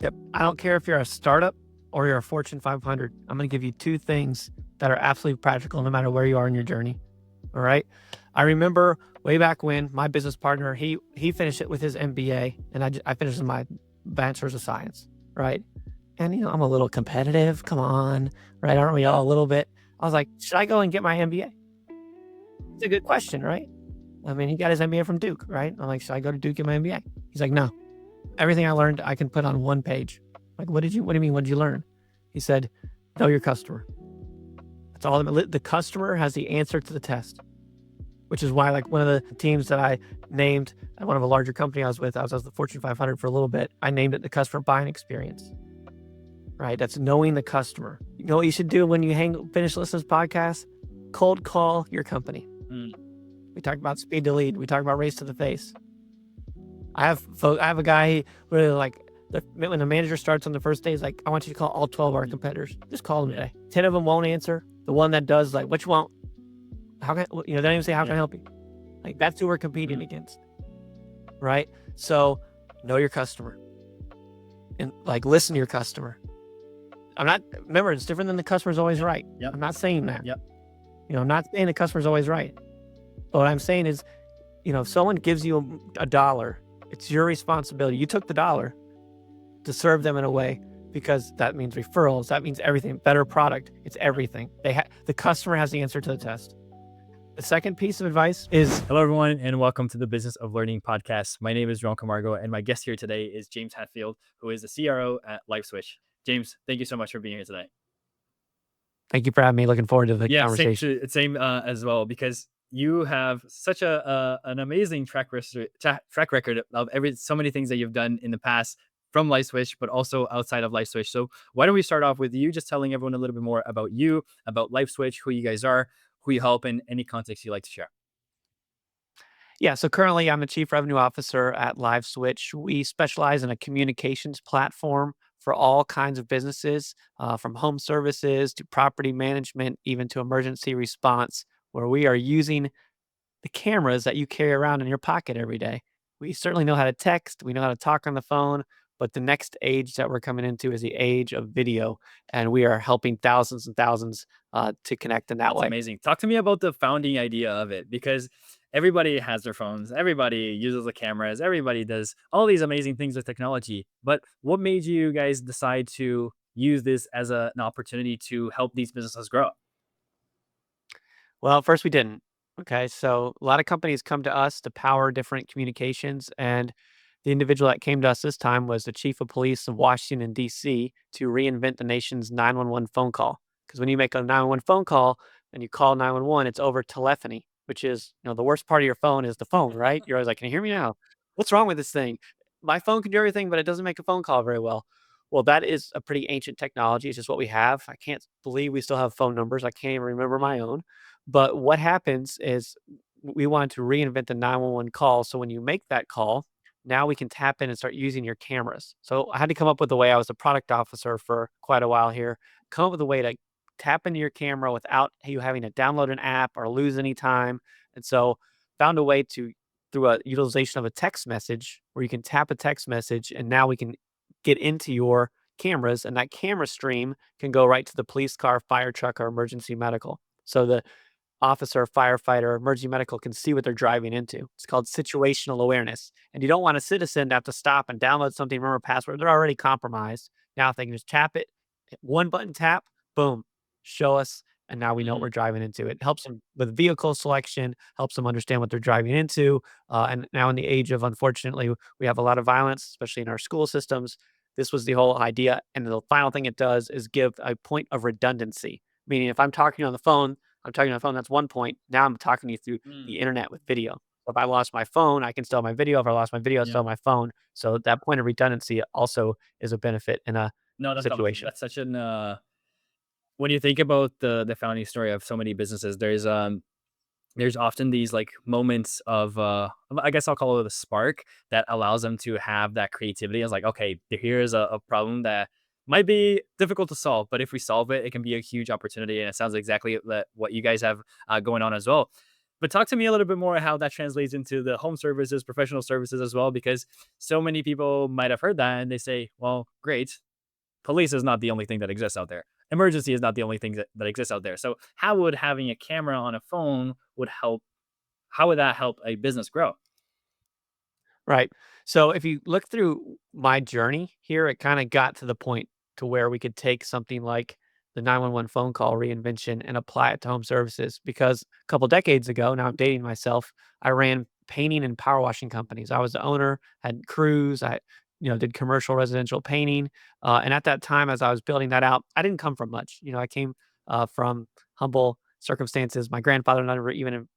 Yep. I don't care if you're a startup or you're a Fortune 500. I'm going to give you two things that are absolutely practical no matter where you are in your journey. All right. I remember way back when my business partner, he finished it with his MBA and I finished with my bachelor's of science. Right. And, I'm a little competitive. Come on. Right. Aren't we all a little bit? I was like, should I go and get my MBA? It's a good question. Right. I mean, he got his MBA from Duke. Right. I'm like, should I go to Duke and get my MBA? He's like, no. Everything I learned, I can put on one page. Like, what do you mean? What did you learn? He said, know your customer. That's all. The customer has the answer to the test, which is why, like, one of the teams that I named at one of a larger company I was with, I was the Fortune 500 for a little bit. I named it the customer buying experience, right? That's knowing the customer. You know what you should do when you finish listening to this podcast? Cold call your company. We talked about speed to lead. We talked about race to the face. I have a guy really like when the manager starts on the first day, he's like, I want you to call all 12 of our competitors. Just call them today. 10 of them won't answer. The one that does, like, what you want? How can they don't even say how can I help you? Like, that's who we're competing against, right? So know your customer and like listen to your customer. Remember, it's different than the customer's always right. Yep. I'm not saying that. Yep. I'm not saying the customer's always right. But what I'm saying is, if someone gives you a dollar, it's your responsibility. You took the dollar to serve them in a way, because that means referrals. That means everything. Better product. It's everything. The customer has the answer to the test. The second piece of advice is... Hello, everyone, and welcome to the Business of Learning podcast. My name is Joao Camargo, and my guest here today is James Hatfield, who is the CRO at LiveSwitch. James, thank you so much for being here today. Thank you for having me. Looking forward to the conversation. Same as well, because you have such an amazing track record of so many things that you've done in the past from LiveSwitch, but also outside of LiveSwitch. So why don't we start off with you just telling everyone a little bit more about you, about LiveSwitch, who you guys are, who you help, and any context you'd like to share. Yeah, so currently I'm the Chief Revenue Officer at LiveSwitch. We specialize in a communications platform for all kinds of businesses, from home services to property management, even to emergency response, where we are using the cameras that you carry around in your pocket every day. We certainly know how to text, we know how to talk on the phone, but the next age that we're coming into is the age of video, and we are helping thousands and thousands to connect in that way. That's amazing. Talk to me about the founding idea of it, because everybody has their phones, everybody uses the cameras, everybody does all these amazing things with technology. But what made you guys decide to use this as an opportunity to help these businesses grow? Well, first we didn't. Okay, so a lot of companies come to us to power different communications, and the individual that came to us this time was the chief of police of Washington, D.C., to reinvent the nation's 911 phone call. Because when you make a 911 phone call and you call 911, it's over telephony, which is, the worst part of your phone is the phone, right? You're always like, can you hear me now? What's wrong with this thing? My phone can do everything, but it doesn't make a phone call very well. Well, that is a pretty ancient technology. It's just what we have. I can't believe we still have phone numbers. I can't even remember my own. But what happens is we wanted to reinvent the 911 call. So when you make that call, now we can tap in and start using your cameras. So I had to come up with a way. I was a product officer for quite a while here. Come up with a way to tap into your camera without you having to download an app or lose any time. And so found a way to, through a utilization of a text message, where you can tap a text message and now we can get into your cameras, and that camera stream can go right to the police car, fire truck, or emergency medical. So the officer, firefighter, emergency medical can see what they're driving into. It's called situational awareness. And you don't want a citizen to have to stop and download something, remember a password. They're already compromised. Now, if they can just tap it, one button tap, boom, show us. And now we know what we're driving into. It helps them with vehicle selection, helps them understand what they're driving into. And now in the age of, unfortunately, we have a lot of violence, especially in our school systems. This was the whole idea. And the final thing it does is give a point of redundancy, meaning if I'm talking on the phone, that's one point. Now I'm talking to you through the internet with video. So if I lost my phone, I can still have my video. If I lost my video, I still have my phone. So that point of redundancy also is a benefit in a situation. That's such an when you think about the founding story of so many businesses, there's often these like moments of I guess I'll call it a spark that allows them to have that creativity. It's like, okay, here's a problem that might be difficult to solve, but if we solve it, it can be a huge opportunity. And it sounds exactly what you guys have going on as well. But talk to me a little bit more how that translates into the home services, professional services as well, because so many people might have heard that and they say, well, great. Police is not the only thing that exists out there. Emergency is not the only thing that exists out there. So how would having a camera on a phone would help? How would that help a business grow? Right. So if you look through my journey here, it kind of got to the point to where we could take something like the 911 phone call reinvention and apply it to home services. Because a couple decades ago, now I'm dating myself, I ran painting and power washing companies. I was the owner, had crews, I did commercial residential painting. And at that time, as I was building that out, I didn't come from much. I came from humble circumstances. My grandfather never even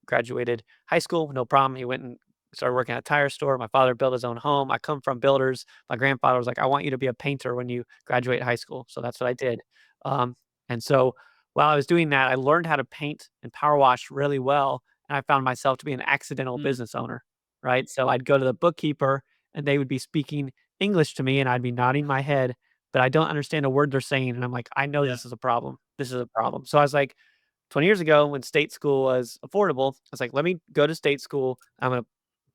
graduated high school, no problem. He went and started working at a tire store. My father built his own home. I come from builders. My grandfather was like, "I want you to be a painter when you graduate high school." So that's what I did. And so while I was doing that, I learned how to paint and power wash really well. And I found myself to be an accidental Mm, business owner, right? So I'd go to the bookkeeper and they would be speaking English to me and I'd be nodding my head, but I don't understand a word they're saying. And I'm like, I know yeah. this is a problem. This is a problem. So I was like, 20 years ago when state school was affordable, I was like, let me go to state school. I'm going to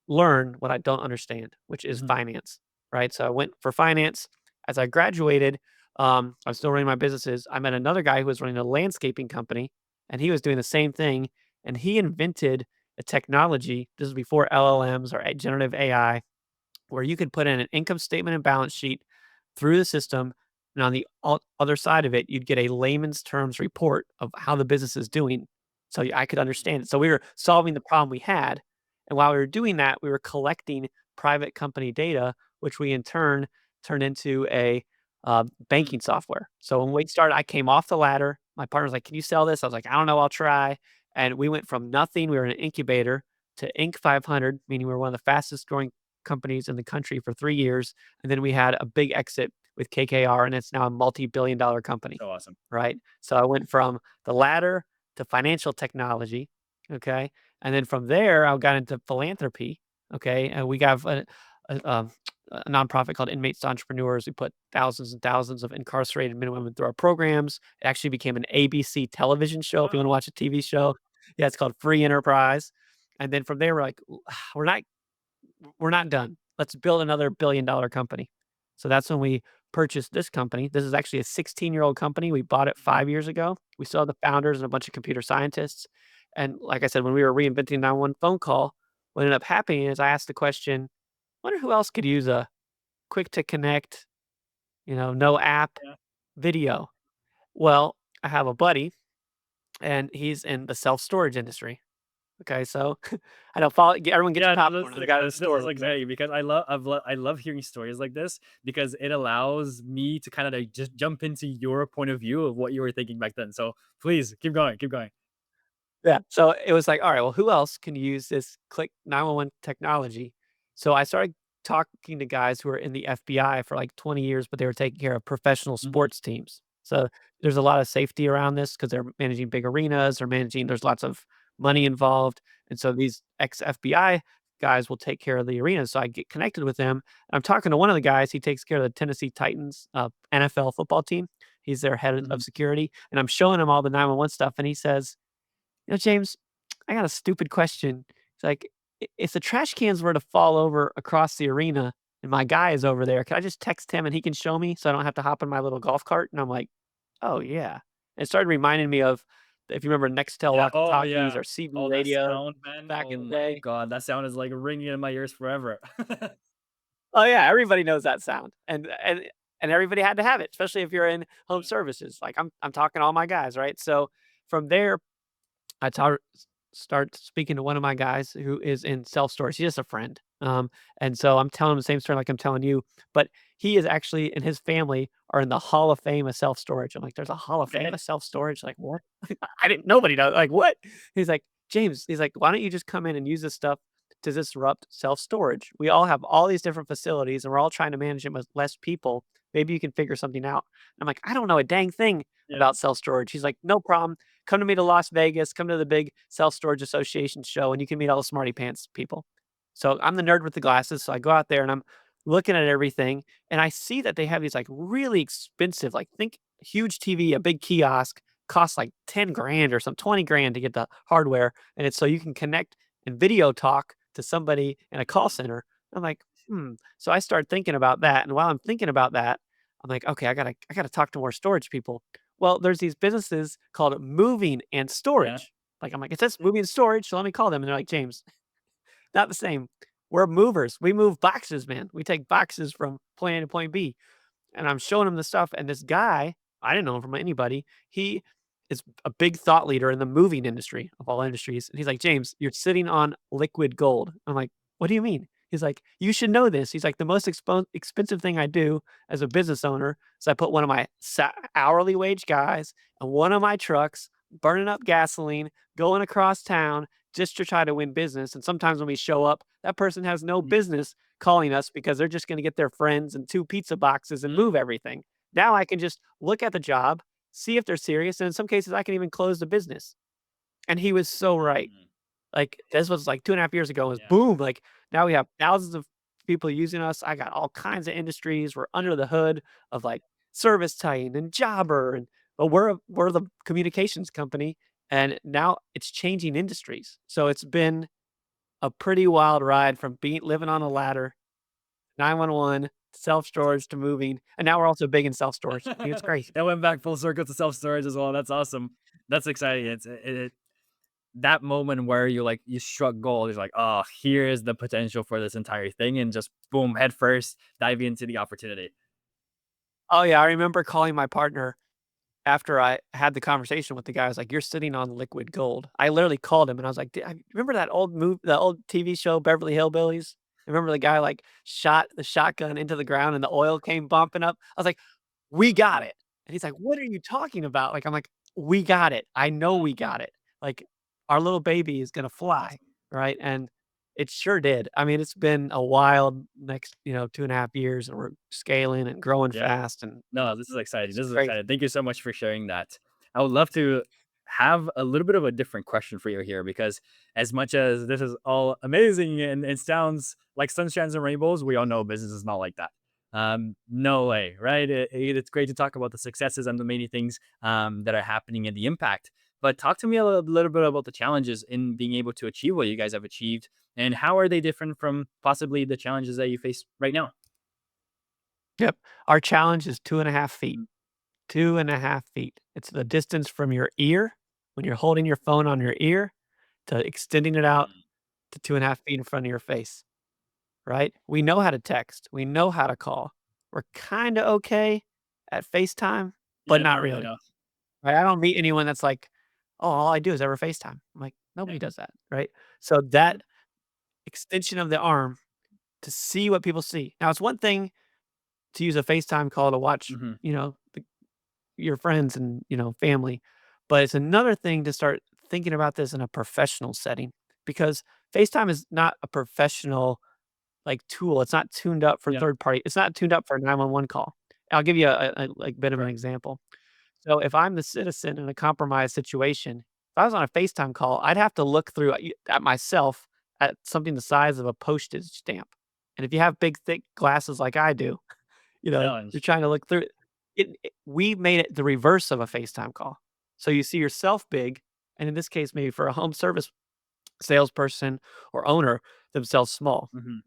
learn what I don't understand, which is Mhm. finance, right? So I went for finance. As I graduated, I was still running my businesses. I met another guy who was running a landscaping company, and he was doing the same thing. And he invented a technology. This is before LLMs or generative AI, where you could put in an income statement and balance sheet through the system. And on the other side of it, you'd get a layman's terms report of how the business is doing. So I could understand it. So we were solving the problem we had. And while we were doing that, we were collecting private company data, which we in turn turned into a Mm, banking software. So when we started, I came off the ladder. My partner was like, "Can you sell this?" I was like, "I don't know. I'll try." And we went from nothing. We were in an incubator to Inc. 500, meaning we were one of the fastest growing companies in the country for 3 years, and then we had a big exit with KKR, and it's now a multi-billion dollar company, so awesome. right? So I went from the ladder to financial technology, okay? And then from there, I got into philanthropy, okay? And we got a nonprofit called Inmates to Entrepreneurs. We put thousands and thousands of incarcerated men and women through our programs. It actually became an ABC television show, if you wanna Wow. watch a TV show. Yeah, it's called Free Enterprise. And then from there, we're like, we're not we're not done. Let's build another billion-dollar company." So that's when we purchased this company. This is actually a 16-year-old company. We bought it Mhm. 5 years ago. We still have the founders and a bunch of computer scientists. And like I said, when we were reinventing 911 phone call, what ended up happening is I asked the question, "Wonder who else could use a quick to connect, no app Yeah. video?" Well, I have a buddy, and he's in the self-storage industry. Okay, so I don't follow everyone get your Yeah, no, popcorn. There's a guy at the this store. is exciting because I love hearing stories like this because it allows me to kind of like just jump into your point of view of what you were thinking back then. So please keep going, keep going. Yeah, so it was like, all right, well, who else can use this click 911 technology? So I started talking to guys who were in the FBI for like 20 years, but they were taking care of professional Mhm. sports teams. So there's a lot of safety around this because they're managing big arenas or there's lots of money involved. And so these ex FBI guys will take care of the arenas. So I get connected with them. I'm talking to one of the guys. He takes care of the Tennessee Titans NFL football team. He's their head of Mhm. security. And I'm showing him all the 911 stuff. And he says, James, I got a stupid question. It's like, if the trash cans were to fall over across the arena and my guy is over there, can I just text him and he can show me so I don't have to hop in my little golf cart?" And I'm like, "Oh, yeah." And it started reminding me of, if you remember Nextel Yeah. Oh walkie-talkies yeah. or CB Oh, that radios sound, man. back in Oh the my day. god, that sound is like ringing in my ears forever. Oh, yeah, everybody knows that sound, and everybody had to have it, especially if you're in home services. Like, I'm talking to all my guys, right? So, from there I start speaking to one of my guys who is in self-storage. He's just a friend. And so I'm telling him the same story like I'm telling you, but he is actually and his family are in the Hall of Fame of self-storage. I'm like, "There's a Hall of Fame Okay. of self-storage?" Like, "What?" I didn't nobody knows. Like, "What?" He's like, "James," he's like, "why don't you just come in and use this stuff to disrupt self-storage? We all have all these different facilities and we're all trying to manage them with less people. Maybe you can figure something out." I'm like, "I don't know a dang thing Yeah. about self-storage." He's like, "No problem. Come to me to Las Vegas, come to the big Self Storage Association show, and you can meet all the smarty pants people." So I'm the nerd with the glasses. So I go out there and I'm looking at everything, and I see that they have these like really expensive, like think huge TV, a big kiosk, costs like 10 grand or some 20 grand to get the hardware, and it's so you can connect and video talk to somebody in a call center. I'm like, "Hmm." So I start thinking about that, and while I'm thinking about that, I'm like, "Okay, I gotta talk to more storage people." Well, there's these businesses called moving and Yeah. storage. Like, I'm like, "It says moving and storage, so let me call them." And they're like, "James, not the same. We're movers. We move boxes, man. We take boxes from point A to point B." And I'm showing him the stuff, and this guy, I didn't know him from anybody. He is a big thought leader in the moving industry of all industries. And he's like, "James, you're sitting on liquid gold." I'm like, "What do you mean?" He's like, "You should know this." He's like, "The most expensive thing I do as a business owner is I put one of my hourly wage guys and one of my trucks burning up gasoline, going across town just to try to win business. And sometimes when we show up, that person has no Mhm, business calling us because they're just gonna get their friends and 2 pizza boxes and mhm, move everything. Now I can just look at the job, see if they're serious, and in some cases, I can even close the business." And he was so right. mhm. Like, this was, like, 2.5 years ago, it was Yeah. boom, like, now we have thousands of people using us. I got all kinds of industries. We're under the hood of, like, ServiceTitan and Jobber, and but we're the communications company, and now it's changing industries. So it's been a pretty wild ride from being living on a ladder, 911, self-storage to moving, and now we're also big in self-storage. I mean, it's crazy. That went back full circle to self-storage as well. That's awesome. That's exciting. That moment where you struck gold is like, oh, here is the potential for this entire thing, and just boom, head first, dive into the opportunity. Oh, yeah, I remember calling my partner after I had the conversation with the guy. I was like, "You're sitting on liquid gold." I literally called him and I was like, remember that the old TV show, Beverly Hillbillies? Remember the guy, like, shot the shotgun into the ground and the oil came bumping up?" I was like, "We got it." And he's like, "What are you talking about?" Like, I'm like, "We got it. I know we got it. Like, our little baby is gonna fly." Awesome. Right? And it sure did. I mean, it's been a wild next, 2.5 years, and we're scaling and growing Yeah. fast, and No, this is exciting. it's This is crazy. exciting. Thank you so much for sharing that. I would love to have a little bit of a different question for you here, because as much as this is all amazing and it sounds like sunshines and rainbows, we all know business is not like that. No way, right? It's great to talk about the successes and the many things that are happening and the impact. But talk to me a little bit about the challenges in being able to achieve what you guys have achieved, and how are they different from possibly the challenges that you face right now? Yep. Our challenge is 2.5 feet. Mhm. 2.5 feet. It's the distance from your ear when you're holding your phone on your ear to extending it out Mm. to 2.5 feet in front of your face, right? We know how to text. We know how to call. We're kinda okay at FaceTime, but Yeah, not not really, really, no. right? I don't meet anyone that's like, "Oh, all I do is ever FaceTime." I'm like, Yeah. nobody does that, right? So that extension of the arm to see what people see. Now, it's one thing to use a FaceTime call to watch, Mhm. your friends and, family. But it's another thing to start thinking about this in a professional setting because FaceTime is not a professional like tool. It's not tuned up for Yeah, third party. It's not tuned up for a 911 call. I'll give you a like bit of an correct. example. So if I'm the citizen in a compromised situation, if I was on a FaceTime call, I'd have to look through at myself at something the size of a postage stamp. And if you have big, thick glasses like I do, you're Challenge. trying to look through we made it the reverse of a FaceTime call. So you see yourself big, and in this case, maybe for a home service salesperson or owner, themselves small. Mhm.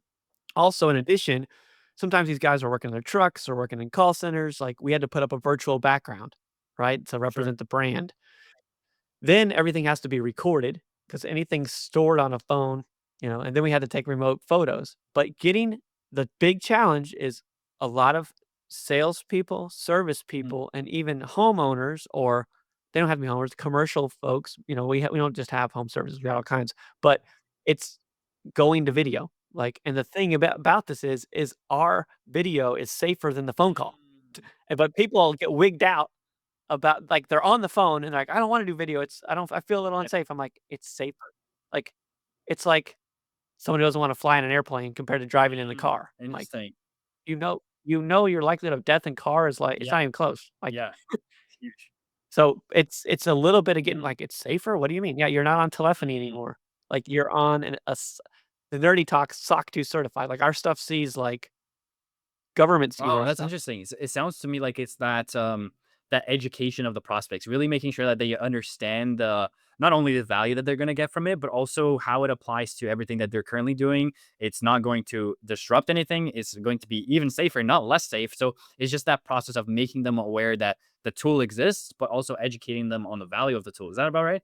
Also, in addition, sometimes these guys are working in their trucks or working in call centers. Like we had to put up a virtual background, right, to Sure. represent the brand. Then everything has to be recorded because anything's stored on a phone, and then we had to take remote photos. But getting the big challenge is a lot of salespeople, service Mm, people, and even homeowners, or they don't have to be homeowners, commercial folks. We don't just have home services, we got all kinds, but it's going to video. Like, and the thing about this is our video is safer than the phone call. mm. But people get wigged out about like, they're on the phone and they're like, "I don't wanna do video, I feel a little Yeah. unsafe." I'm like, "It's safer." Like, it's like someone who doesn't wanna fly in an airplane compared to driving in the Mm. car. I'm like, Interesting. your likelihood of death in car is like it's Yeah, not even close. Like, yeah. Huge. so it's a little bit of getting Mhm, like, "It's safer? What do you mean?" Yeah, you're not on telephony mhm. anymore. Like, you're on the nerdy talk SOC 2 certified. Like, our stuff sees, like governments use Oh, our that's stuff. interesting. It sounds to me like it's that, that education of the prospects, really making sure that they understand the not only the value that they're going to get from it, but also how it applies to everything that they're currently doing. It's not going to disrupt anything. It's going to be even safer, not less safe. So it's just that process of making them aware that the tool exists, but also educating them on the value of the tool. Is that about right?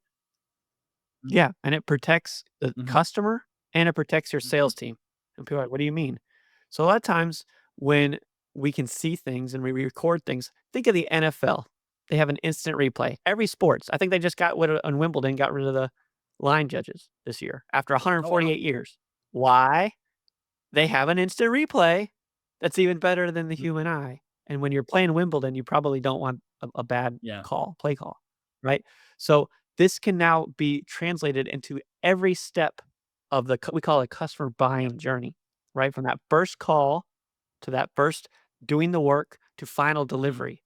Yeah, and it protects the Mm-hmm. customer and it protects your Mm-hmm. sales team. And people are like, "What do you mean?" So a lot of times when we can see things and we record things, think of the NFL. They have an instant replay. Every sports. I think they just got rid of on Wimbledon, got rid of the line judges this year after Oh wow. 148 years. Why? They have an instant replay that's even better than the Mhm. human eye, and when you're playing Wimbledon, you probably don't want a bad Yeah. play call, right? So, this can now be translated into every step of the we call it customer Yeah. buying journey, right? From that first call to that first doing the work to final Mhm. delivery.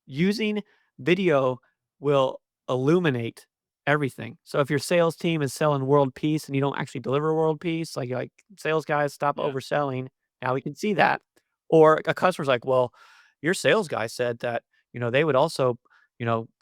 Using video will illuminate everything. So if your sales team is selling world peace and you don't actually deliver world peace, like sales guys stop Yeah. overselling. Now we can see that. Or a customer's like, well, your sales guy said that, they would also,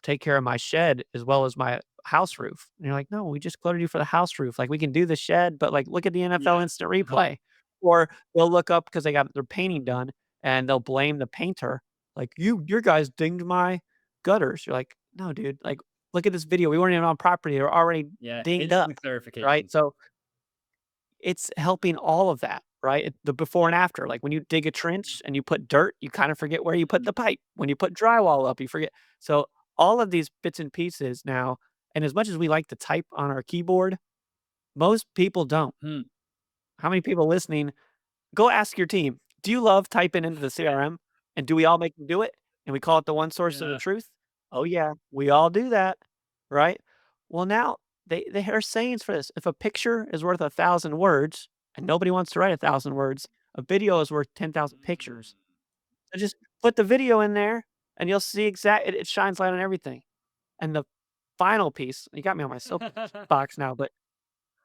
take care of my shed as well as my house roof. And you're like, no, we just quoted you for the house roof. Like we can do the shed, but like look at the NFL Yeah. instant replay. Or they'll look up because they got their painting done and they'll blame the painter like, your guys dinged my gutters." You're like, "No, dude, like, look at this video. We weren't even on property. They're already Yeah. dinged Instant up." Right? clarification. So, it's helping all of that, right? The before and after. Like, when you dig a trench and you put dirt, you kinda forget where you put Mhm. the pipe. When you put drywall up, you forget. So, all of these bits and pieces now and as much as we like to type on our keyboard, most people don't. Hmm. How many people listening go ask your team, "Do you love typing into the CRM, and do we all make them do it, and we call it the one source of the Yeah. truth?" "Oh, yeah, we all do that." Right? Well, now they are sayings for this. If a picture is worth 1,000 words, and nobody wants to write 1,000 words, a video is worth 10,000 Mm. pictures. So just put the video in there, and you'll see it shines light on everything. And the final piece you got me on my soapbox now, but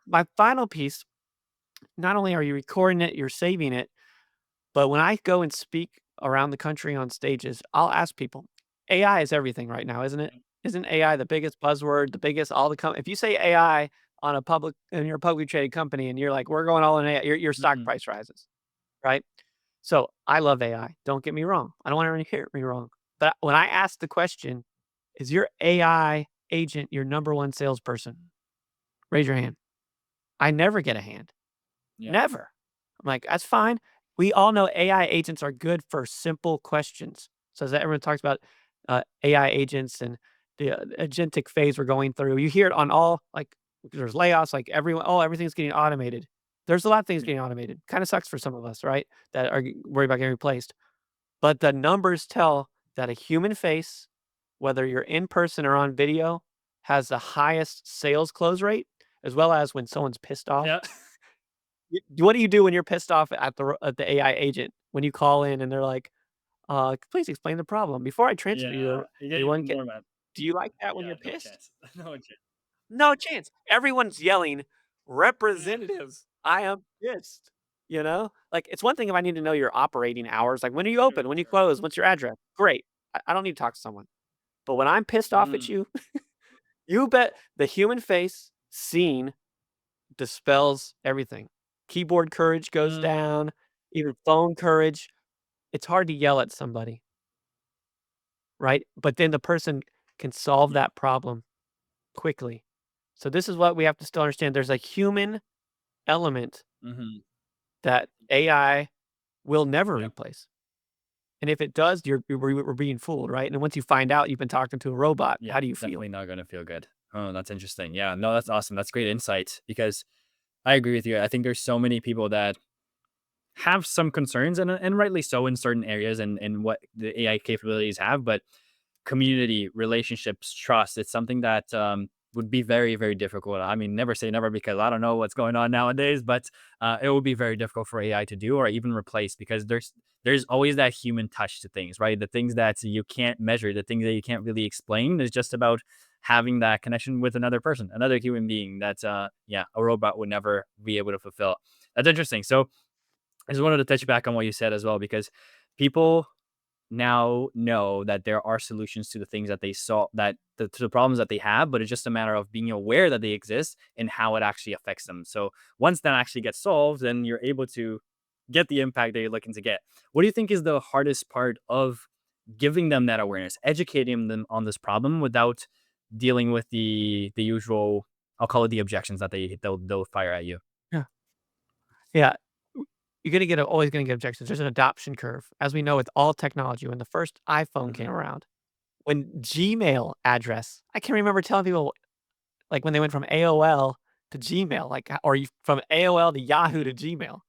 my final piece, not only are you recording it, you're saving it, but when I go and speak around the country on stages, I'll ask people, AI is everything right now, isn't it? Isn't AI the biggest buzzword, the biggest all the if you say AI on a public and you're a publicly traded company and you're like, we're going all in AI, your stock Mhm. price rises, right? So I love AI. Don't get me wrong. I don't want anyone to hear me wrong. But when I ask the question, is your AI agent your number one salesperson? Raise your hand. I never get a hand. Yeah. Never. I'm like, "That's fine." We all know AI agents are good for simple questions. So as everyone talks about, AI agents and the, agentic phase we're going through, you hear it on all like, there's layoffs, like, everything's getting automated. There's a lot of things Yeah. getting automated. Kinda sucks for some of us, right, that are worried about getting replaced. But the numbers tell that a human face, whether you're in person or on video, has the highest sales close rate, as well as when someone's pissed off. Yeah. What do you do when you're pissed off at the AI agent? When you call in and they're like, please explain the problem. Before I transfer Yeah. you, You get everyone even get more mad. do you like that when Yeah. you're No pissed? chance. No chance. No chance. Everyone's yelling, Yeah. "Representatives, I am pissed." Like, it's one thing if I need to know your operating hours, like, when are you open? Sure. When you Sure. close? What's your address? Great. I don't need to talk to someone. But when I'm pissed off at Mhm. you, you bet the human face seen dispels everything. Keyboard courage goes Mm. down, even phone courage. It's hard to yell at somebody, right? But then the person can solve Yeah. that problem quickly. So this is what we have to still understand. There's a human element Mhm. that AI will never Yeah. replace. And if it does, we're being fooled, right? And once you find out you've been talking to a robot, Yeah. how do you feel? Definitely not gonna feel good. Oh, that's interesting. Yeah. No, that's awesome. That's great insight because I agree with you. I think there's so many people that have some concerns and rightly so in certain areas and what the AI capabilities have, but community, relationships, trust, it's something that would be very, very difficult. I mean, never say never because I don't know what's going on nowadays, but it would be very difficult for AI to do or even replace because there's always that human touch to things, right? The things that you can't measure, the things that you can't really explain is just about having that connection with another person, another human being that yeah, a robot would never be able to fulfill. That's interesting. So I just wanted to touch back on what you said as well, because people now know that there are solutions to the things that they saw, to the problems that they have, but it's just a matter of being aware that they exist and how it actually affects them. So once that actually gets solved, then you're able to get the impact that you're looking to get. What do you think is the hardest part of giving them that awareness, educating them on this problem without dealing with the usual, I'll call it the objections that they'll fire at you? Yeah. Yeah. You're gonna get always gonna get objections. There's an adoption curve. As we know with all technology, when the first iPhone came Hmm. around, when Gmail address I can remember telling people, like, when they went from AOL to Gmail, like, or you from AOL to Yahoo to Hmm. Gmail.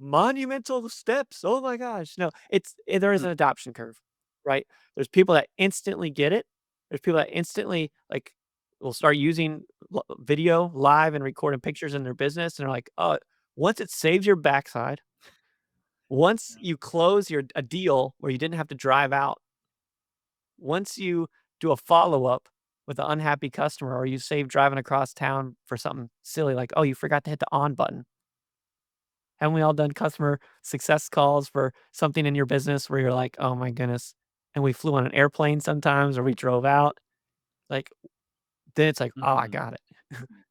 Monumental steps, oh my gosh. No, there is an adoption curve, right? There's people that instantly get it. There's people that instantly, like, will start using video live and recording pictures in their business, and they're like, "Oh," once it saves your backside, once Yeah. you close a deal where you didn't have to drive out, once you do a follow-up with an unhappy customer or you save driving across town for something silly like, "Oh, you forgot to hit the on button." Haven't we all done customer success calls for something in your business where you're like, "Oh my goodness," and we flew on an airplane sometimes or we drove out, like, then it's like, "Oh, I Hmm. got it."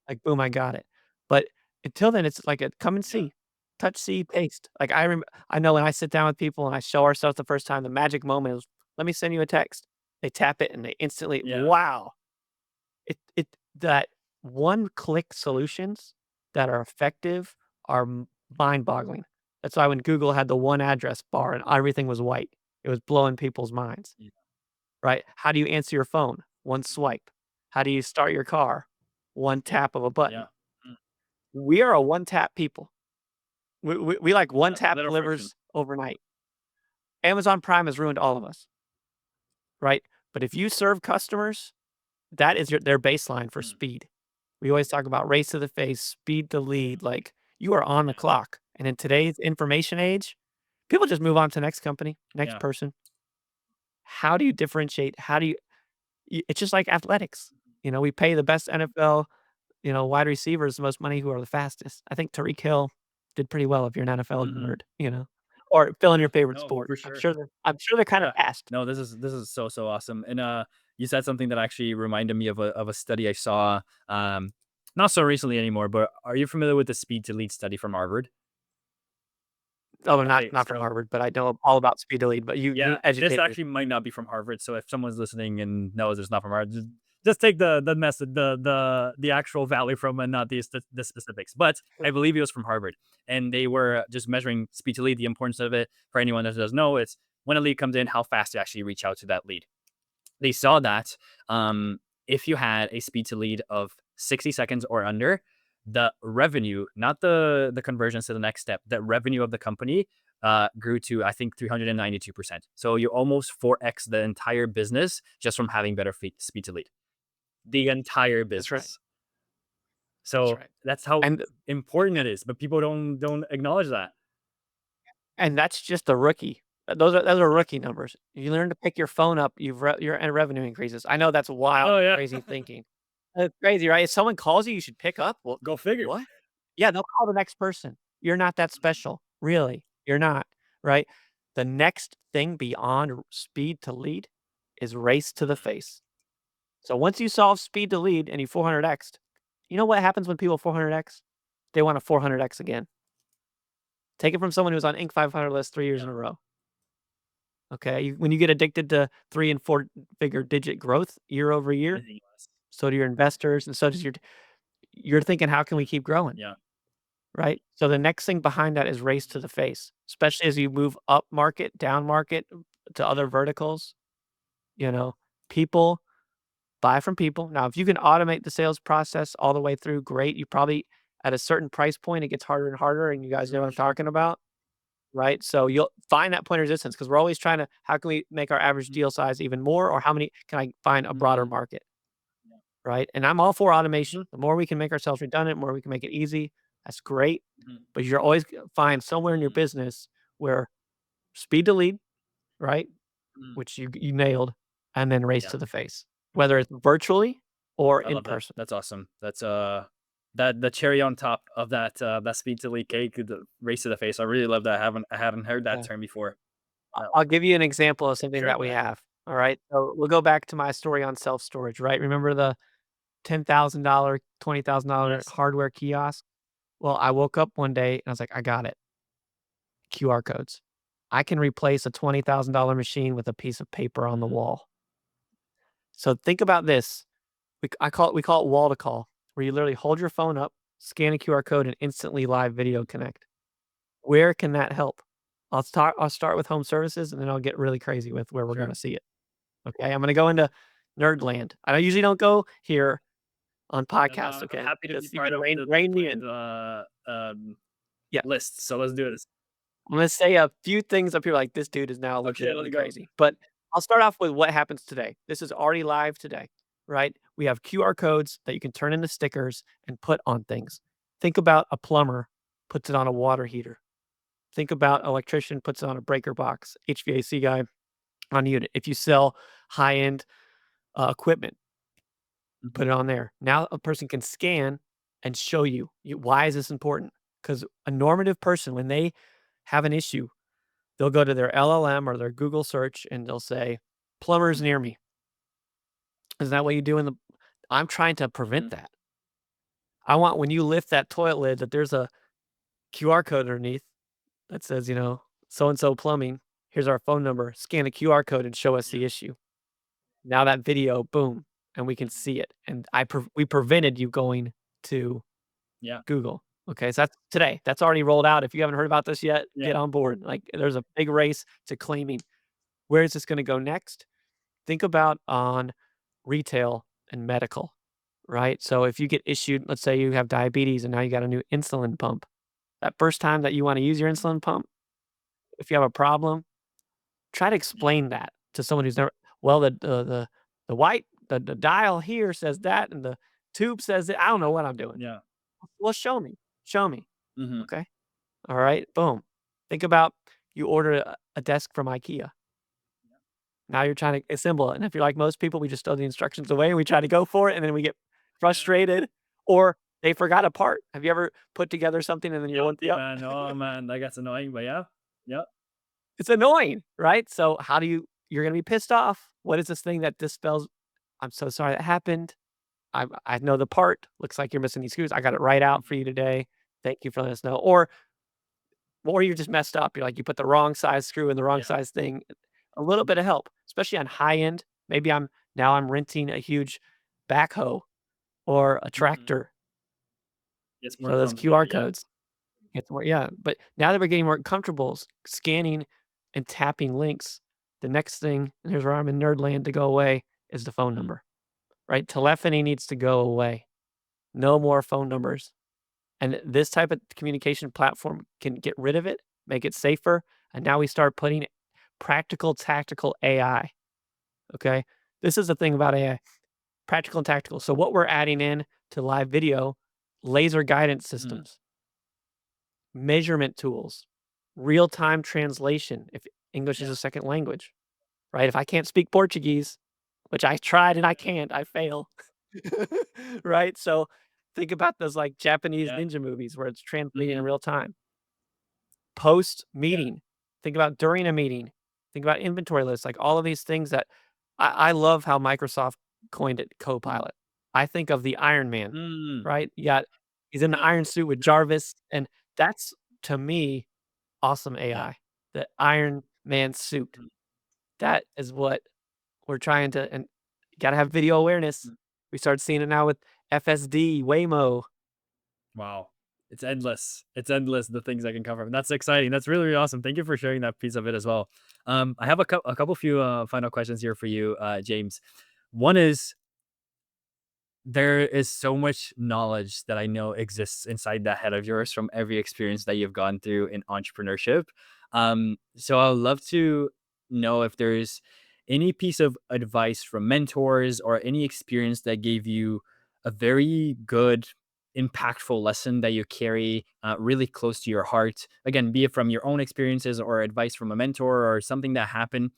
Like, boom, I got it. But until then, it's like a come and Yeah. see, touch, see, taste. Like, I know when I sit down with people and I show ourselves the first time, the magic moment is, "Let me send you a text." They tap it and they instantly, Yeah. wow. It that one-click solutions that are effective are mind-boggling. That's why when Google had the one address bar and everything was white, it was blowing people's minds, Yeah. right? How do you answer your phone? One swipe. How do you start your car? One tap of a Yeah. button. Mm. We are a one-tap people. We like one Yeah. tap Little friction. delivers overnight. Amazon Prime has ruined all of us, right? But if you serve customers, that is their baseline for Mm. speed. We always talk about race to the face, speed to lead, like, you are on the Yeah. clock, and in today's information age, people just move on to next company, next Yeah. person. How do you differentiate? How do you it's just like athletics. We pay the best NFL, wide receivers the most money who are the fastest. I think Tariq Hill did pretty well if you're an NFL Hmm. nerd, or fill in your favorite No, sport. for I'm sure. sure they're kinda Yeah. fast. No, this is so, so awesome. And you said something that actually reminded me of a study I saw not so recently anymore, but are you familiar with the speed to lead study from Harvard? Oh, Okay, not from so Harvard, but I know all about speed to lead, but you yeah, this educate me. actually might not be from Harvard. So if someone's listening and knows it's not from Harvard, just take the message, the actual value from and not the specifics. But I believe it was from Harvard, and they were just measuring speed to lead. The importance of it for anyone that doesn't know, it's when a lead comes in, how fast to actually reach out to that lead. They saw that if you had a speed to lead of 60 seconds or under, the revenue, not the conversions to the next step, the revenue of the company grew to, I think, 392%. So you almost 4x the entire business just from having better speed to lead. The entire That's right. business. That's So right. that's how And important it is, but people don't acknowledge that. and that's just a rookie. Those are rookie numbers. You learn to pick your phone up, your revenue increases. I know that's wild, Oh yeah, crazy thinking. It's crazy, right? If someone calls you, you should pick up. Well, go figure. what? Yeah, they'll call the next person. You're not that special. Really, you're not, right? The next thing beyond speed to lead is race to the face. So once you solve speed to lead and you 400x, you know what happens when people 400x? They want to 400x again. Take it from someone who was on Inc. 500 list 3 years in Yeah, a row. Okay, when you get addicted to 3 and 4-figure digit growth year over year, anything less. so do your investors and so does you're thinking, "How can we keep growing?" Yeah. Right? So the next thing behind that is race to the face, especially as you move up market, down market, to other verticals, you know, people buy from people. Now, if you can automate the sales process all the way through, great. You probably at a certain price point, it gets harder and harder, and you guys know what For I'm sure. talking about. Right? So you'll find that point of resistance because 'cause we're always trying to how can we make our average deal size even more, or how many can I find a broader Mm-hmm. market, right? And I'm all for automation. Hmm. The more we can make ourselves redundant, the more we can make it easy, that's great. Hmm. But you're always gonna find somewhere in your business where speed to lead, right? Hmm. Which you nailed, and then race Yeah. to the face, whether it's virtually or I in love that. person. That's awesome. That's that the cherry on top of that that speed to lead cake, the race to the face. I really love that. I hadn't heard that Yeah. term before. That I'll give you an example of something sure, that go we ahead. have, all right? So, we'll go back to my story on self-storage, right? Remember the $10,000, $20,000 Yes. hardware kiosk? Well, I woke up one day and I was like, "I got it, QR codes." I can replace a $20,000 machine with a piece of paper on the Mhm. wall. So, think about this. We call it wall to call, where you literally hold your phone up, scan a QR code, and instantly live video connect. Where can that help? I'll start with home services, and then I'll get really crazy with where we're Sure. gonna see it. Okay, I'm gonna go into nerd land. I usually don't go here on Yeah, no, podcasts, I'm okay? happy to be Just you part can of rein me in. the Yeah. list, so let's do this. I'm gonna say a few things up here like, "This dude is now Okay, let's legitimately go. crazy." But I'll start off with what happens today. This is already live today, right? We have QR codes that you can turn into stickers and put on things. Think about a plumber puts it on a water heater. Think about electrician puts it on a breaker box, HVAC guy on a unit. If you sell high-end, equipment, put Mhm. it on there. Now a person can scan and show you why is this important? Because a normative person, when they have an issue, they'll go to their LLM or their Google search and they'll say, "Plumbers near me." Is that what you do in the I'm trying to prevent Mhm. that. I want when you lift that toilet lid that there's a QR code underneath that says, "So and so plumbing. Here's our phone number. Scan a QR code and show us Yeah. the issue." Now that video, boom, and we can Mhm. see it. And we prevented you going to Yeah. Google. Okay, so that's today. That's already rolled out. If you haven't heard about this yet, Yeah. get on board. Like there's a big race to claiming. Where is this going to go next? Think about on retail and medical, right? So if you get issued, let's say you have diabetes and now you got a new insulin pump. That first time that you want to use your insulin pump, if you have a problem, try to Yeah. explain that to someone who's never well, the white the dial here says that and the tube says that. I don't know what I'm doing. Yeah. Well, show me. Show me. Mhm. Okay. All right. Boom. Think about you order a desk from IKEA. Now you're trying to assemble it. And if you're like most people, we just throw the instructions away and we try to go for it and then we get Yeah. frustrated or they forgot a part. Have you ever put together something and then you're Yep, one, yep. man. Oh, man, that gets annoying, but yeah. Yep. It's annoying, right? So how do you're gonna be pissed off. What is this thing that dispels I'm so sorry that happened. I know the part. Looks like you're missing these screws. I got it right out for Mhm. you today. Thank you for letting us know. Or you're just messed up. You're like you put the wrong size screw in the wrong Yeah. size thing. A little bit of help, especially on high end. Maybe I'm renting a huge backhoe or a Mhm. tractor. It's more So those QR complicated, yeah. codes. It's more yeah, but now that we're getting more comfortable scanning and tapping links, the next thing, and here's where I'm in nerdland to go away, is the phone Mhm. number, right? Telephony needs to go away. No more phone numbers. And this type of communication platform can get rid of it, make it safer, and now we start putting practical, tactical AI, okay? This is the thing about AI, practical and tactical. So what we're adding in to live video, laser guidance Mhm. systems, measurement tools, real-time translation if English is Yeah. a second language, right? If I can't speak Portuguese, which I tried and I can't, I fail, right? So think about those like Japanese Yeah. ninja movies where it's translating in Mhm. real time. Post Yeah. meeting, think about during a meeting, think about inventory lists, like all of these things that I love how Microsoft coined it Mhm. Copilot. I think of the Iron Man, Mm. right? He's in the Yeah. iron suit with Jarvis, and that's to me awesome Yeah. AI. The Iron Man suit. Mhm. That is what we're trying to and gotta have video awareness. Mhm. We start seeing it now with FSD, Waymo. Wow. It's endless. It's endless the things I can cover. And that's exciting. That's really, really awesome. Thank you for sharing that piece of it as well. I have a couple few final questions here for you, James. One is there is so much knowledge that I know exists inside that head of yours from every experience that you've gone through in entrepreneurship. So I'd love to know if there's any piece of advice from mentors or any experience that gave you a very good, impactful lesson that you carry really close to your heart. Again, be it from your own experiences or advice from a mentor or something that happened.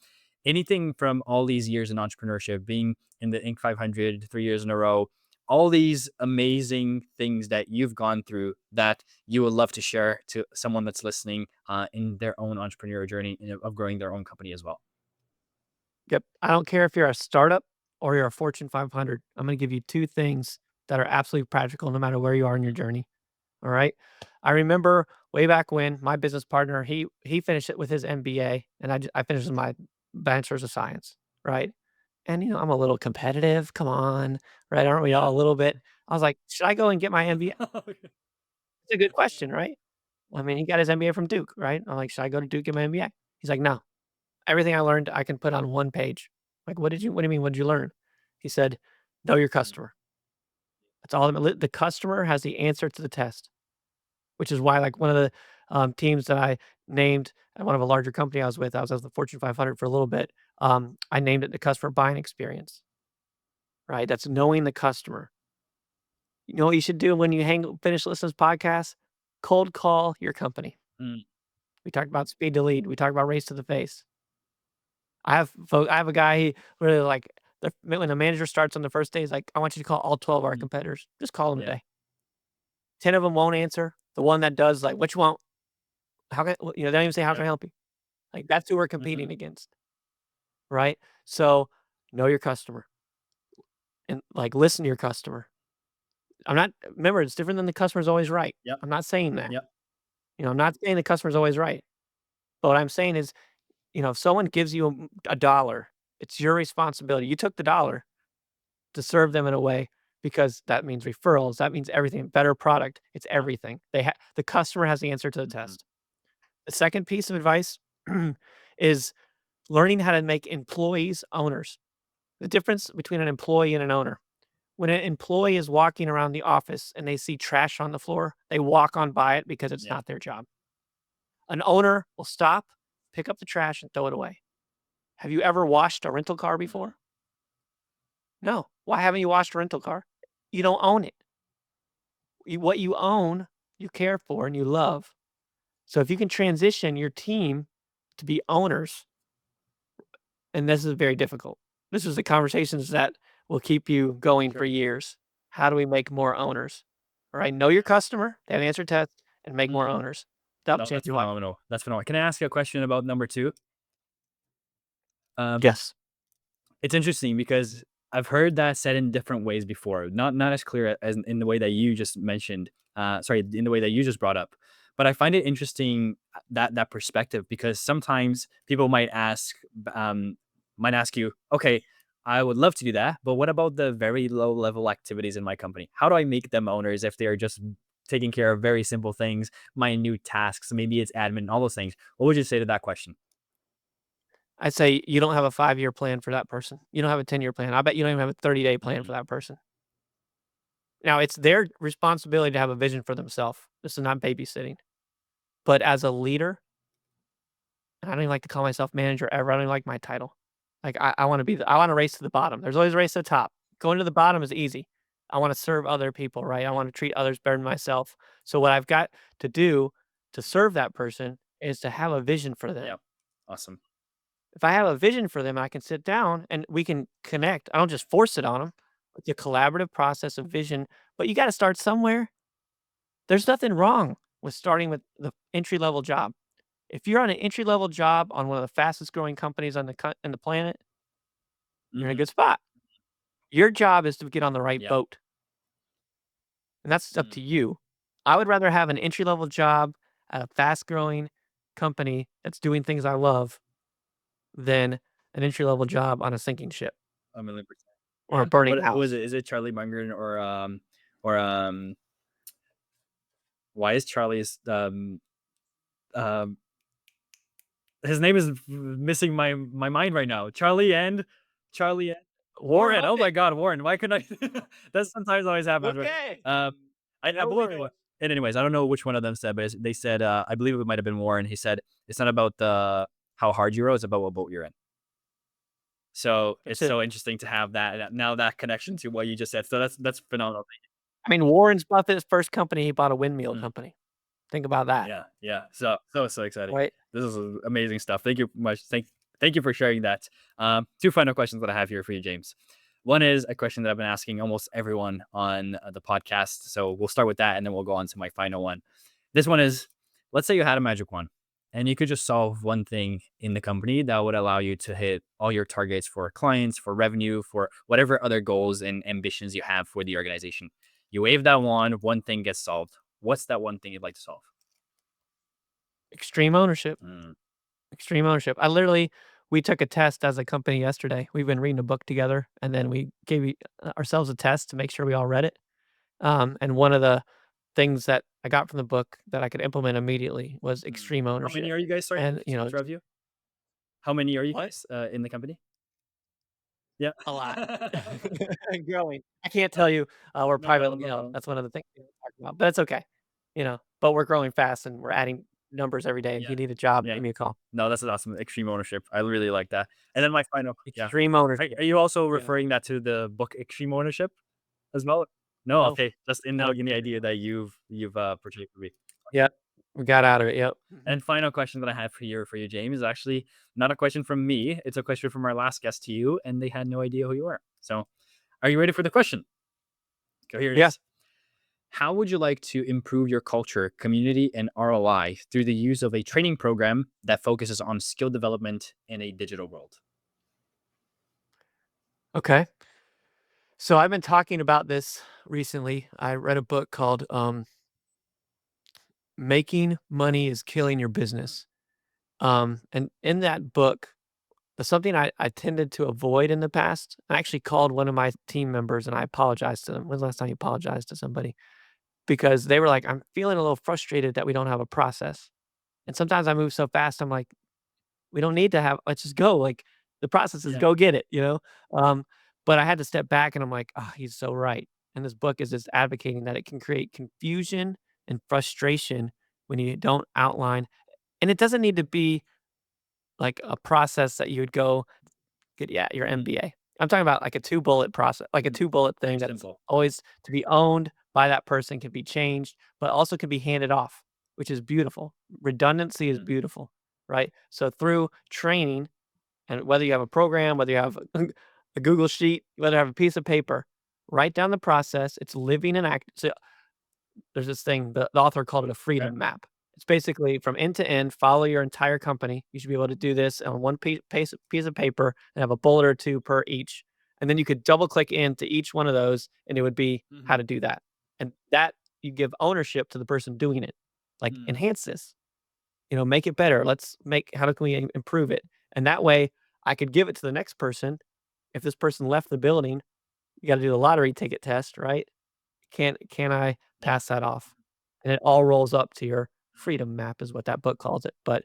Anything from all these years in entrepreneurship, being in the Inc. 500 3 years in a row, all these amazing things that you've gone through that you would love to share to someone that's listening in their own entrepreneurial journey of growing their own company as well. Yep. I don't care if you're a startup or you're a Fortune 500. I'm going to give you two things that are absolutely practical no matter where you are in your journey. All right. I remember way back when my business partner, he finished it with his MBA and I finished with my bachelor's of science. Right. And I'm a little competitive. Come on. Right. Aren't we Yeah. all a little bit? I was like, should I go and get my MBA? It's a good question, right? I mean, he got his MBA from Duke, right? I'm like, should I go to Duke get my MBA? He's like, no. Everything I learned, I can put on one page. Like, what do you mean? What did you learn? He said, know your Mm, customer. That's all. The customer has the answer to the test, which is why, like, one of the teams that I named at one of a larger company I was with, I was the Fortune 500 for a little bit. I named it the customer buying experience, right? That's knowing the customer. You know what you should do when you finish listening to this podcast? Cold call your company. mm, We talked about speed to lead. We talked about race to the face. I have a guy, he really, like, when the manager starts on the first day, he's like, "I want you to call all 12 of our mm. competitors. Just call them Yeah. today." 10 of them won't answer. The one that does, like, "What you want? How can," they don't even say, "How Yeah. can I help you?" Like, that's who we're Mhm. competing against, right? So, know your customer and, like, listen to your customer. I'm not remember, it's different than the customer's always right. Yep. I'm not saying that. Yep. I'm not saying the customer's always right. But what I'm saying is, if someone gives you a dollar, it's your responsibility. You took the dollar to serve them in a way because that means referrals, that means everything, better product, it's Yeah. everything. The customer has the answer to the Mhm. test. The second piece of advice is learning how to make employees owners. The difference between an employee and an owner. When an employee is walking around the office and they see trash on the floor, they walk on by it because it's Yeah. not their job. An owner will stop, pick up the trash, and throw it away. Have you ever washed a rental car Mhm. before? No. Why haven't you washed a rental car? You don't own it. What you own, you care for and you love. So if you can transition your team to be owners, and this is very difficult. This is the conversations that will keep you going for Sure. years. How do we make more owners? All right, know your customer, they have the answer test, and make more Mhm. owners. That'll No, change that's your life. phenomenal. That's phenomenal. Can I ask you a question about number 2? Um, Yes. it's interesting because I've heard that said in different ways before, not as clear as in the way that you just mentioned. Sorry, in the way that you just brought up. But I find it interesting that perspective because sometimes people might ask you, okay, I would love to do that, but what about the very low level activities in my company? How do I make them owners if they are just taking care of very simple things, minute tasks? Maybe it's admin, all those things. What would you say to that question? I'd say you don't have a 5-year plan for that person. You don't have a 10-year plan. I bet you don't even have a 30-day plan Mhm. for that person. Now, it's their responsibility to have a vision for themselves. This is not babysitting. But as a leader, and I don't even like to call myself manager ever. I don't even like my title. Like I want to I want to race to the bottom. There's always a race to the top. Going to the bottom is easy. I want to serve other people, right? I want to treat others better than myself. So what I've got to do to serve that person is to have a vision for them. Yeah. Awesome. If I have a vision for them, I can sit down and we can connect. I don't just force it on them. It's a collaborative process of vision, but you got to start somewhere. There's nothing wrong with starting with the entry level job. If you're on an entry level job on one of the fastest growing companies on the planet, you're in a Mhm. good spot. Your job is to get on the right Yeah. boat, and that's up Mm. to you. I would rather have an entry level job at a fast growing company that's doing things I love than an entry level job on a sinking ship A million percent. or a Yeah. burning What was house. it? Is it Charlie Munger or why is Charlie's um his name is missing my mind right now. Charlie and Warren Warren. Oh my Buffett. God, Warren. Why couldn't I? That's sometimes always happens. Right? Okay, Um, I no believe it worries. was. And anyways, I don't know which one of them said, but they said I believe it might have been Warren. He said it's not about the how hard you row, it's about what boat you're in. So it's That's it. so interesting to have that connection to what you just said. So that's phenomenal. I mean, Warren's Buffett's first company, he bought a windmill Mm, company. Think about that, yeah, yeah. So exciting. right? This is amazing stuff. Thank you much. Thank you for sharing that. Two final questions that I have here for you, James. One is a question that I've been asking almost everyone on the podcast. So we'll start with that and then we'll go on to my final one. This one is, let's say you had a magic wand and you could just solve one thing in the company that would allow you to hit all your targets for clients, for revenue, for whatever other goals and ambitions you have for the organization. You wave that wand, one thing gets solved. What's that one thing you'd like to solve? Extreme ownership. Mm, Extreme ownership. We took a test as a company yesterday. We've been reading a book together, and then we gave ourselves a test to make sure we all read it. And one of the things that I got from the book that I could implement immediately was mm. extreme How many ownership. are you guys? Sorry And, to interrupt you. How many are you what? guys in the company? Yeah. A lot. And growing. I can't tell you, we're No private, problem. No problem. that's one of the things we don't talk about, but it's okay, but we're growing fast and we're adding numbers every day. If Yeah. you need a job, Yeah. give me a call. No, that's awesome. Extreme ownership. I really like that. And then my final, yeah. Extreme ownership. Are you also Yeah. referring that to the book Extreme Ownership as well? No, No, okay. Just no. in the idea that you've portrayed for me. Yep. We got out of it, yep. Mhm. And final question that I have for you, James, is actually not a question from me. It's a question from our last guest to you, and they had no idea who you were. So, are you ready for the question? Go, here it Yeah. is. How would you like to improve your culture, community, and ROI through the use of a training program that focuses on skill development in a digital world? Okay. So I've been talking about this recently. I read a book called, Making Money is Killing Your Business. And in that book, something I tended to avoid in the past, I actually called one of my team members and I apologized to them. When's the last time you apologized to somebody? Because they were like, "I'm feeling a little frustrated that we don't have a process." And sometimes I move so fast, I'm like, "We don't need to have let's just go." Like, the process is Yeah. go get it, you know? Um, but I had to step back and I'm like, "Oh, he's so right." And this book is just advocating that it can create confusion and frustration when you don't outline, and it doesn't need to be like a process that you would go get, yeah, your Mhm, MBA. I'm talking about like a 2 bullet process, like a mhm. 2 bullet thing Very that's simple. always to be owned by that person, can be changed, but also can be handed off, which is beautiful. Redundancy is Mm, beautiful, right? So through training, and whether you have a program, whether you have a Google sheet, whether you have a piece of paper, write down the process. It's living and act. So there's this thing, the author called it a okay. freedom map. It's basically from end to end, follow your entire company. You should be able to do this on one piece of paper and have a bullet or 2 per each. And then you could double click into each one of those and it would be how Mhm, to do that. And that you give ownership to the person doing it. Like mm, enhance this, make it better. Let's make how can we improve it? And that way I could give it to the next person. If this person left the building, you got to do the lottery ticket test, right? Can I yeah. pass that off? And it all rolls up to your freedom map is what that book calls it. But,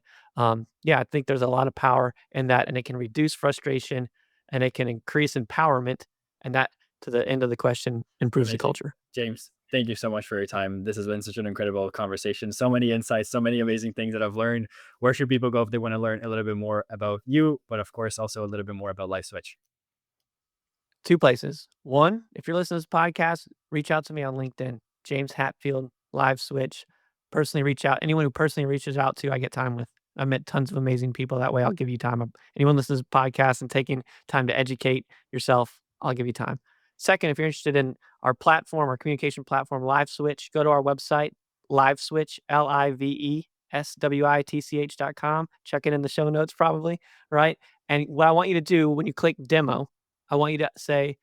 yeah, I think there's a lot of power in that, and it can reduce frustration, and it can increase empowerment, and that, to the end of the question, improves the Amazing. culture. James, thank you so much for your time. This has been such an incredible conversation. So many insights, so many amazing things that I've learned. Where should people go if they want to learn a little bit more about you, but of course also a little bit more about LiveSwitch? 2 places. 1, if you're listening to this podcast, reach out to me on LinkedIn, James Hatfield, LiveSwitch. Personally reach out. Anyone who personally reaches out to, I get time with. I've met tons of amazing people that way. I'll give you time. Anyone listening to this podcast and taking time to educate yourself, I'll give you time. Second, if you're interested in our platform, our communication platform, LiveSwitch, go to our website, LiveSwitch, LiveSwitch.com. Check it in the show notes, probably, right? And what I want you to do when you click demo, I want you to say,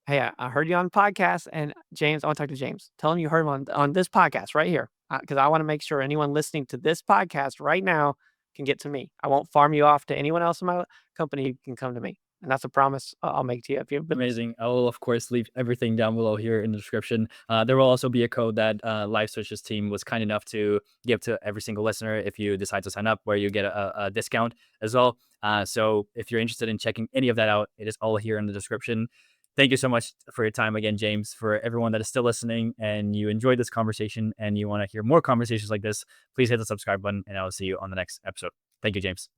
"Hey, I heard you on the podcast, and James, I want to talk to James. Tell him you heard him on this podcast right here, because I want to make sure anyone listening to this podcast right now can get to me. I won't farm you off to anyone else in my company. You can come to me, and that's a promise I'll make to you if you've been listening." Amazing. I will, of course, leave everything down below here in the description. There will also be a code that LiveSwitch's team was kind enough to give to every single listener if you decide to sign up, where you get a discount as well. So if you're interested in checking any of that out, it is all here in the description. Thank you so much for your time again, James. For everyone that is still listening and you enjoyed this conversation and you want to hear more conversations like this, please hit the subscribe button and I'll see you on the next episode. Thank you, James.